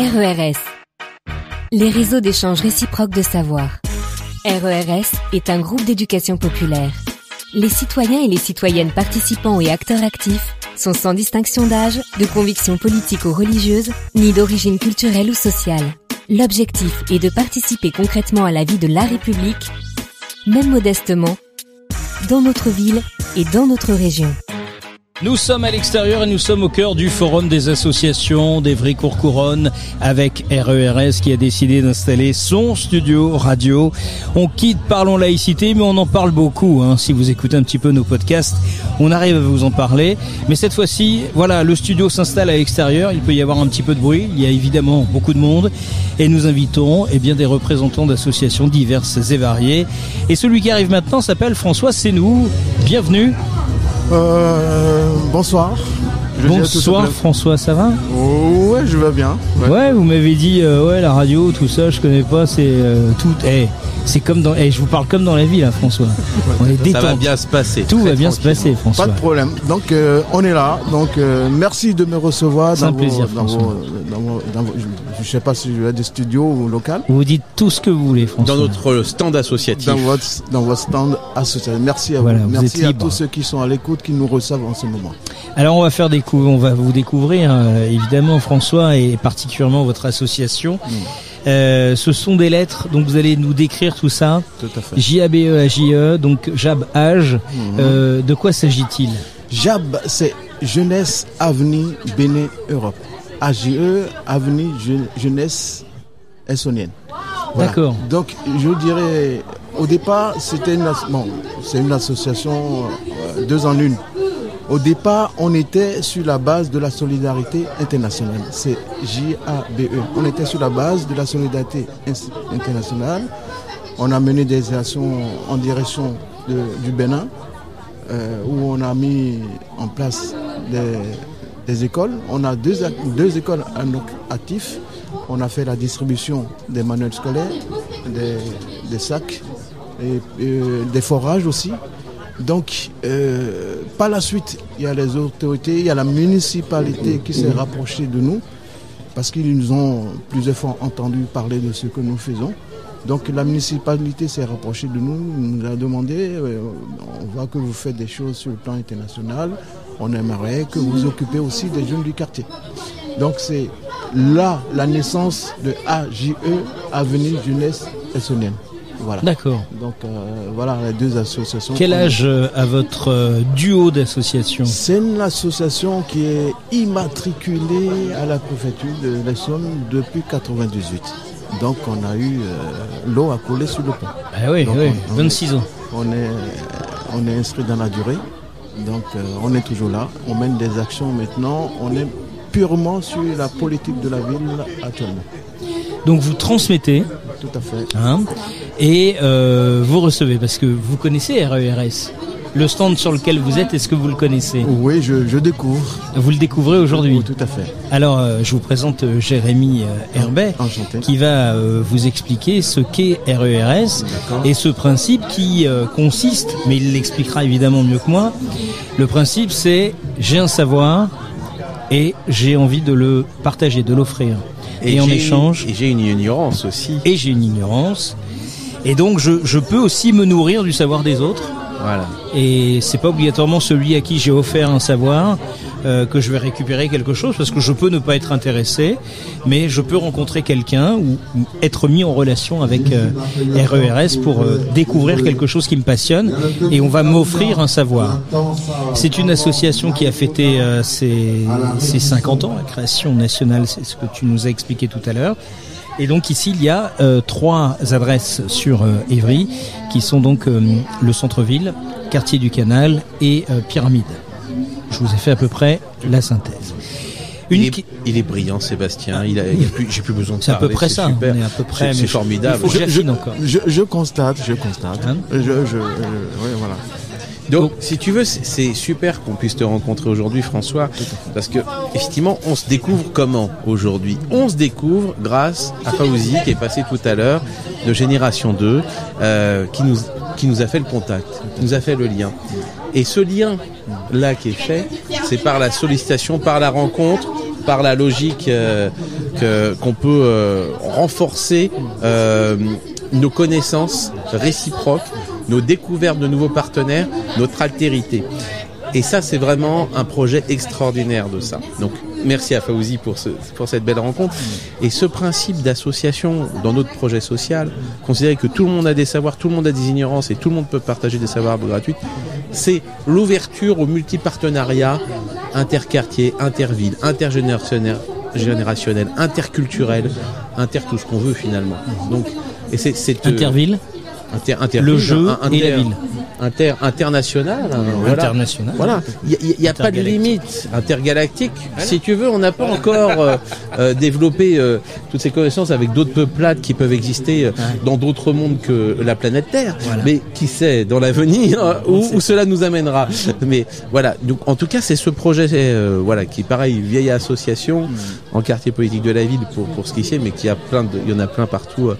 RERS, les réseaux d'échange réciproque de savoir. RERS est un groupe d'éducation populaire. Les citoyens et les citoyennes participants et acteurs actifs sont sans distinction d'âge, de conviction politique ou religieuse, ni d'origine culturelle ou sociale. L'objectif est de participer concrètement à la vie de la République, même modestement, dans notre ville et dans notre région. Nous sommes à l'extérieur et nous sommes au cœur du forum des associations d'Évry-Courcouronnes avec RERS qui a décidé d'installer son studio radio. On quitte Parlons Laïcité, mais on en parle beaucoup. Si vous écoutez un petit peu nos podcasts, on arrive à vous en parler. Mais cette fois-ci, voilà, le studio s'installe à l'extérieur. Il peut y avoir un petit peu de bruit. Il y a évidemment beaucoup de monde. Et nous invitons des représentants d'associations diverses et variées. Et celui qui arrive maintenant s'appelle François Sénou. Bienvenue. Bonsoir. Bonsoir François, ça va ? Ouais, je vais bien. Ouais, vous m'avez dit la radio, tout ça, je connais pas, c'est tout. C'est comme dans. Je vous parle comme dans la vie là, François. On est détendu. Ça va bien se passer. Tout va bien se passer, François. Pas de problème. Donc on est là. Donc merci de me recevoir dans vos, je sais pas si je vais des studios ou local. Vous dites tout ce que vous voulez, François. Dans notre stand associatif. Dans votre stand associatif. Merci à vous. Merci à tous ceux qui sont à l'écoute, qui nous reçoivent en ce moment. Alors on va vous découvrir évidemment François et particulièrement votre association. Ce sont des lettres, donc vous allez nous décrire tout ça. Tout à fait. JABE, donc JAB Âge. De quoi s'agit-il ? JAB, c'est Jeunesse Avenir Bénin Europe. AGE, Avenir Jeunesse Essonnienne. Voilà. D'accord. Donc je dirais, au départ, c'est une association 2 en 1. Au départ, on était sur la base de la solidarité internationale. C'est JABE. On était sur la base de la solidarité internationale. On a mené des actions en direction du Bénin, où on a mis en place des écoles. On a deux écoles actives. On a fait la distribution des manuels scolaires, des sacs et des forages aussi. Donc, par la suite, il y a les autorités, il y a la municipalité qui s'est rapprochée de nous parce qu'ils nous ont plusieurs fois entendu parler de ce que nous faisons. Donc, la municipalité s'est rapprochée de nous, nous a demandé, on voit que vous faites des choses sur le plan international, on aimerait que vous occupiez aussi des jeunes du quartier. Donc, c'est là la naissance de AJE, Avenir Jeunesse Essonnienne. Voilà. D'accord. Donc voilà les 2 associations. Quel âge a votre duo d'associations ? C'est une association qui est immatriculée à la préfecture de l'Essonne depuis 1998. Donc on a eu l'eau à couler sur le pont. Ah oui, donc, 26 ans. On est inscrit dans la durée. Donc on est toujours là. On mène des actions maintenant. On est purement sur la politique de la ville actuellement. Donc vous transmettez. Tout à fait. Et vous recevez, parce que vous connaissez RERS. Le stand sur lequel vous êtes, est-ce que vous le connaissez ? Oui, je découvre. Vous le découvrez aujourd'hui ? Oui, tout à fait. Alors, je vous présente Jérémy Herbet, qui va vous expliquer ce qu'est RERS. D'accord. Et ce principe qui consiste, mais il l'expliquera évidemment mieux que moi, le principe c'est j'ai un savoir et j'ai envie de le partager, de l'offrir. Et en échange. Et j'ai une ignorance aussi. Et j'ai une ignorance. Et donc je peux aussi me nourrir du savoir des autres. Voilà. Et c'est pas obligatoirement celui à qui j'ai offert un savoir que je vais récupérer quelque chose, parce que je peux ne pas être intéressé, mais je peux rencontrer quelqu'un ou être mis en relation avec RERS pour découvrir quelque chose qui me passionne, et on va m'offrir un savoir. C'est une association qui a fêté ses 50 ans, la création nationale, c'est ce que tu nous as expliqué tout à l'heure. Et donc ici, il y a 3 adresses sur Évry, qui sont donc le centre-ville, quartier du Canal et Pyramide. Je vous ai fait à peu près la synthèse. Il est brillant, Sébastien. J'ai plus besoin de c'est parler. À peu près ça. Super. On est à peu près. C'est formidable. Il faut que j'affine encore. Je constate. Oui, voilà. Donc, si tu veux, c'est super qu'on puisse te rencontrer aujourd'hui, François, parce que effectivement, on se découvre comment aujourd'hui ? On se découvre grâce à Fawzi qui est passé tout à l'heure de Génération 2, qui nous a fait le contact, qui nous a fait le lien. Et ce lien là qui est fait, c'est par la sollicitation, par la rencontre par la logique qu'on peut renforcer nos connaissances réciproques, nos découvertes de nouveaux partenaires, notre altérité. Et ça, c'est vraiment un projet extraordinaire de ça. Donc, merci à Fawzi pour cette belle rencontre. Et ce principe d'association dans notre projet social, considérer que tout le monde a des savoirs, tout le monde a des ignorances et tout le monde peut partager des savoirs gratuits, c'est l'ouverture au multipartenariat interquartier, interville, intergénérationnel, interculturel, tout ce qu'on veut finalement. Donc, et c'est interville. Le jeu et la ville. International. International. Voilà. Il n'y a pas de limite. Intergalactique. Si tu veux, on n'a pas encore développé toutes ces connaissances avec d'autres peuplades qui peuvent exister dans d'autres mondes que la planète Terre. Voilà. Mais qui sait, dans l'avenir, où cela nous amènera. Mais voilà. Donc, en tout cas, c'est ce projet, qui, pareil, vieille association en quartier politique de la ville pour ce qui est, mais qui a il y en a plein partout.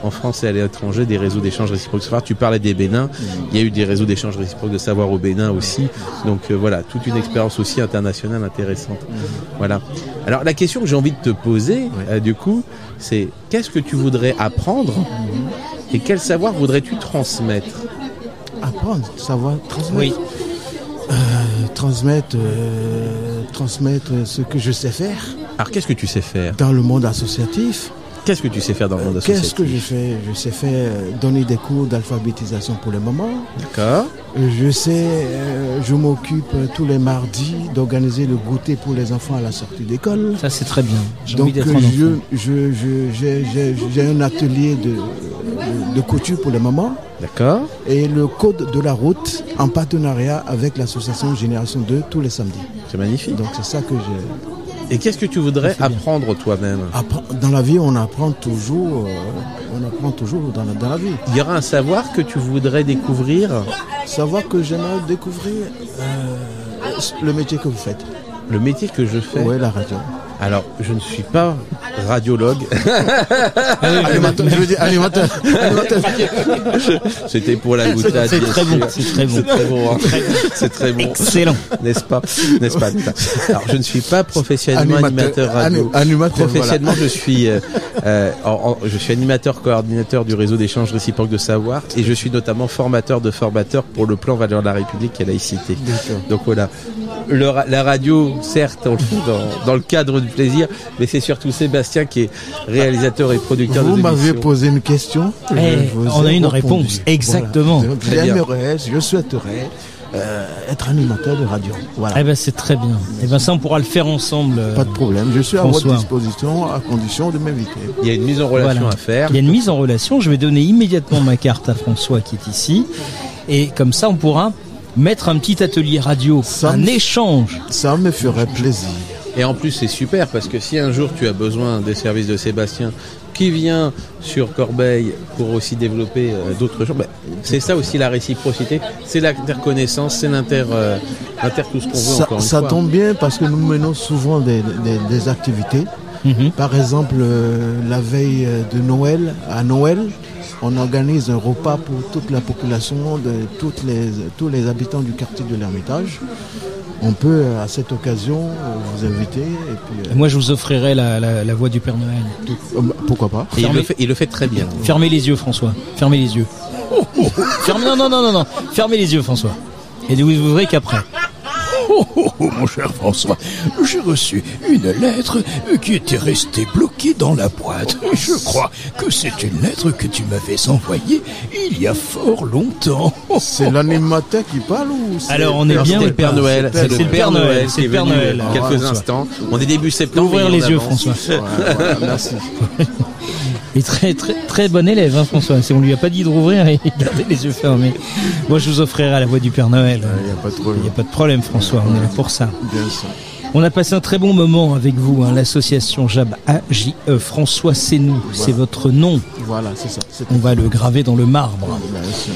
En France et à l'étranger, des réseaux d'échange réciproques de savoir. Tu parlais des Bénins, il y a eu des réseaux d'échange réciproques de savoir au Bénin aussi. Donc toute une expérience aussi internationale intéressante. Voilà. Alors la question que j'ai envie de te poser, du coup, c'est qu'est-ce que tu voudrais apprendre et quel savoir voudrais-tu transmettre? Apprendre, savoir, transmettre. Oui. Transmettre ce que je sais faire. Alors qu'est-ce que tu sais faire dans le monde associatif? Qu'est-ce que tu sais faire dans le monde associatif? Qu'est-ce que je fais? Je sais faire donner des cours d'alphabétisation pour les mamans. D'accord. Je m'occupe tous les mardis d'organiser le goûter pour les enfants à la sortie d'école. Ça c'est très bien. Donc j'ai un atelier de couture pour les mamans. D'accord. Et le code de la route en partenariat avec l'association Génération 2 tous les samedis. C'est magnifique. Donc c'est ça que j'ai. Et qu'est-ce que tu voudrais apprendre toi-même? Dans la vie, on apprend toujours dans la vie. Il y aura un savoir que tu voudrais découvrir? Savoir que j'aimerais découvrir le métier que vous faites. Le métier que je fais? Oui, la radio. Alors, je ne suis pas radiologue. Animateur, je veux dire animateur. C'était pour la boutade. C'est très bon. C'est très bon. Hein. C'est très bon. Excellent. N'est-ce pas? Alors, je ne suis pas professionnellement animateur radio. Professionnellement, voilà. Je suis animateur coordinateur du réseau d'échange réciproque de savoir et je suis notamment formateur de formateurs pour le plan Valeurs de la République et laïcité. Donc voilà. La radio, certes, on le fait dans le cadre du plaisir, mais c'est surtout Sébastien qui est réalisateur et producteur de l'émission. Vous m'avez posé une question. On a une réponse. Exactement. Voilà. Je souhaiterais être animateur de radio. Voilà. Eh ben c'est très bien. Eh ben ça on pourra le faire ensemble. Pas de problème. Je suis François. À votre disposition à condition de m'inviter. Il y a une mise en relation à faire. Il y a une mise en relation. Je vais donner immédiatement ma carte à François qui est ici, et comme ça on pourra mettre un petit atelier radio, un échange. Ça me ferait plaisir. Et en plus, c'est super parce que si un jour tu as besoin des services de Sébastien qui vient sur Corbeil pour aussi développer d'autres choses, c'est ça aussi la réciprocité, c'est l'interconnaissance, c'est tout ce qu'on veut encore une fois. Ça tombe bien parce que nous menons souvent des activités. Par exemple, la veille de Noël, à Noël, on organise un repas pour toute la population, tous les habitants du quartier de l'Ermitage. On peut, à cette occasion, vous inviter. Et puis, moi, je vous offrirai la voix du Père Noël. Pourquoi pas? Et il le fait très bien. Fermez les yeux, François. Fermez les yeux. Non. Fermez les yeux, François. Et vous ouvrez qu'après. Mon cher François, j'ai reçu une lettre qui était restée bloquée dans la boîte. Je crois que c'est une lettre que tu m'avais envoyée il y a fort longtemps. C'est l'animateur qui parle ou c'est... Alors on est bien le Père Noël. C'est le Père Noël. C'est le Père Noël. Quelques instants. On est début septembre. Ouvrir les yeux, François. Voilà, merci. Et très très très bon élève, hein, François. Si on lui a pas dit de rouvrir et garder les yeux fermés. Moi, je vous offrirai la voix du Père Noël. Il n'y a pas de problème, François. On est là pour ça. Bien sûr. On a passé un très bon moment avec vous, l'association JAB AJE. François, c'est nous. Voilà. C'est votre nom. Voilà, c'est ça. On va le graver dans le marbre. Bien sûr.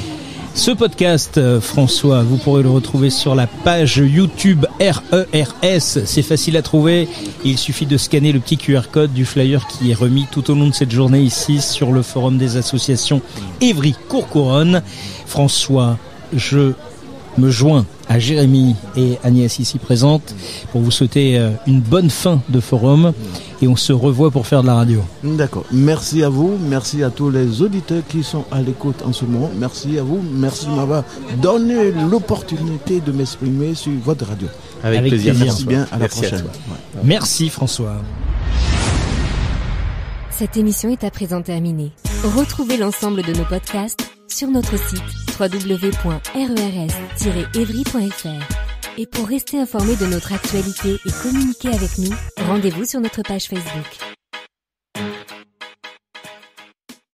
Ce podcast, François, vous pourrez le retrouver sur la page YouTube RERS. C'est facile à trouver. Il suffit de scanner le petit QR code du flyer qui est remis tout au long de cette journée ici sur le forum des associations Évry-Courcouronnes. François, je me joins à Jérémy et Agnès ici présentes pour vous souhaiter une bonne fin de forum et on se revoit pour faire de la radio. D'accord. Merci à vous. Merci à tous les auditeurs qui sont à l'écoute en ce moment. Merci à vous. Merci de m'avoir donné l'opportunité de m'exprimer sur votre radio. Avec plaisir. Merci bien. À la prochaine. Ouais. Merci François. Cette émission est à présent terminée. Retrouvez l'ensemble de nos podcasts sur notre site www.rers-evry.fr. Et pour rester informé de notre actualité et communiquer avec nous, rendez-vous sur notre page Facebook.